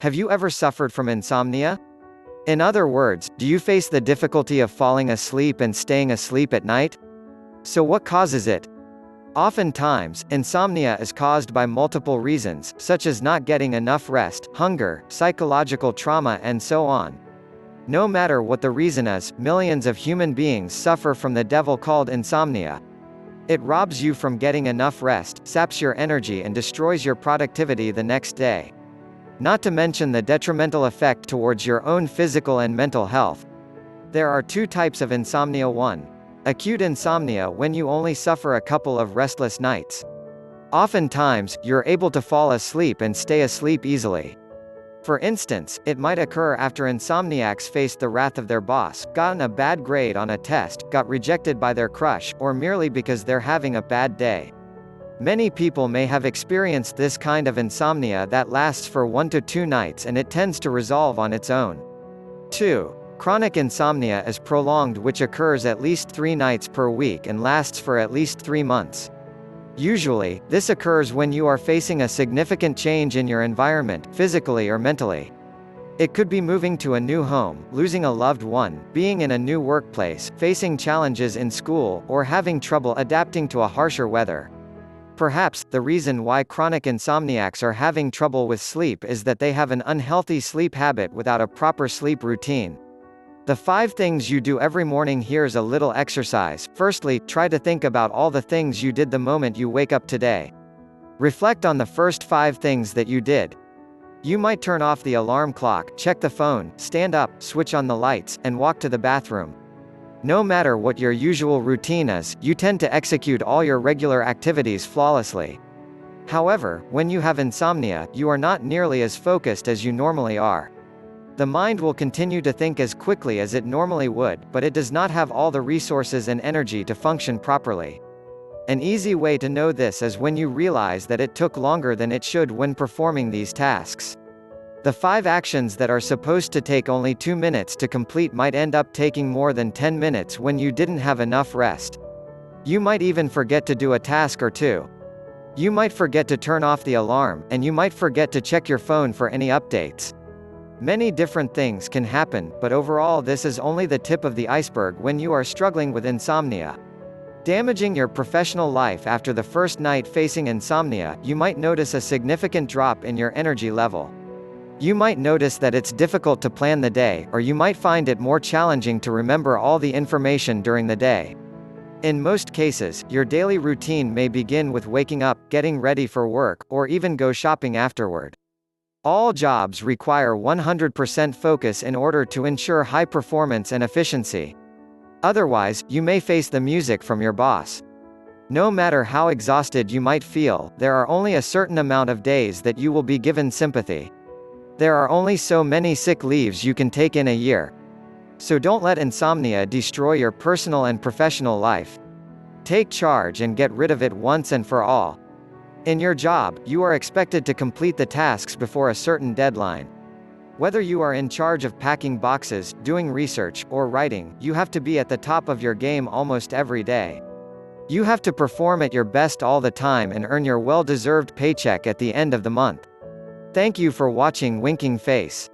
Have you ever suffered from insomnia? In other words, do you face the difficulty of falling asleep and staying asleep at night? So what causes it? Oftentimes, insomnia is caused by multiple reasons, such as not getting enough rest, hunger, psychological trauma, and so on. No matter what the reason is, millions of human beings suffer from the devil called insomnia. It robs you from getting enough rest, saps your energy, and destroys your productivity the next day. Not to mention the detrimental effect towards your own physical and mental health. There are two types of insomnia. 1. Acute insomnia, when you only suffer a couple of restless nights. Oftentimes, you're able to fall asleep and stay asleep easily. For instance, it might occur after insomniacs faced the wrath of their boss, gotten a bad grade on a test, got rejected by their crush, or merely because they're having a bad day. Many people may have experienced this kind of insomnia that lasts for 1 to 2 nights, and it tends to resolve on its own. 2. Chronic insomnia is prolonged, which occurs at least 3 nights per week and lasts for at least 3 months. Usually, this occurs when you are facing a significant change in your environment, physically or mentally. It could be moving to a new home, losing a loved one, being in a new workplace, facing challenges in school, or having trouble adapting to a harsher weather. Perhaps, the reason why chronic insomniacs are having trouble with sleep is that they have an unhealthy sleep habit without a proper sleep routine. The 5 things you do every morning. Here's a little exercise. Firstly, try to think about all the things you did the moment you wake up today. Reflect on the first 5 things that you did. You might turn off the alarm clock, check the phone, stand up, switch on the lights, and walk to the bathroom. No matter what your usual routine is, you tend to execute all your regular activities flawlessly. However, when you have insomnia, you are not nearly as focused as you normally are. The mind will continue to think as quickly as it normally would, but it does not have all the resources and energy to function properly. An easy way to know this is when you realize that it took longer than it should when performing these tasks. The 5 actions that are supposed to take only 2 minutes to complete might end up taking more than 10 minutes when you didn't have enough rest. You might even forget to do a task or 2. You might forget to turn off the alarm, and you might forget to check your phone for any updates. Many different things can happen, but overall this is only the tip of the iceberg when you are struggling with insomnia. Damaging your professional life. After the first night facing insomnia, you might notice a significant drop in your energy level. You might notice that it's difficult to plan the day, or you might find it more challenging to remember all the information during the day. In most cases, your daily routine may begin with waking up, getting ready for work, or even go shopping afterward. All jobs require 100% focus in order to ensure high performance and efficiency. Otherwise, you may face the music from your boss. No matter how exhausted you might feel, there are only a certain amount of days that you will be given sympathy. There are only so many sick leaves you can take in a year. So don't let insomnia destroy your personal and professional life. Take charge and get rid of it once and for all. In your job, you are expected to complete the tasks before a certain deadline. Whether you are in charge of packing boxes, doing research, or writing, you have to be at the top of your game almost every day. You have to perform at your best all the time and earn your well-deserved paycheck at the end of the month. Thank you for watching Winking Face.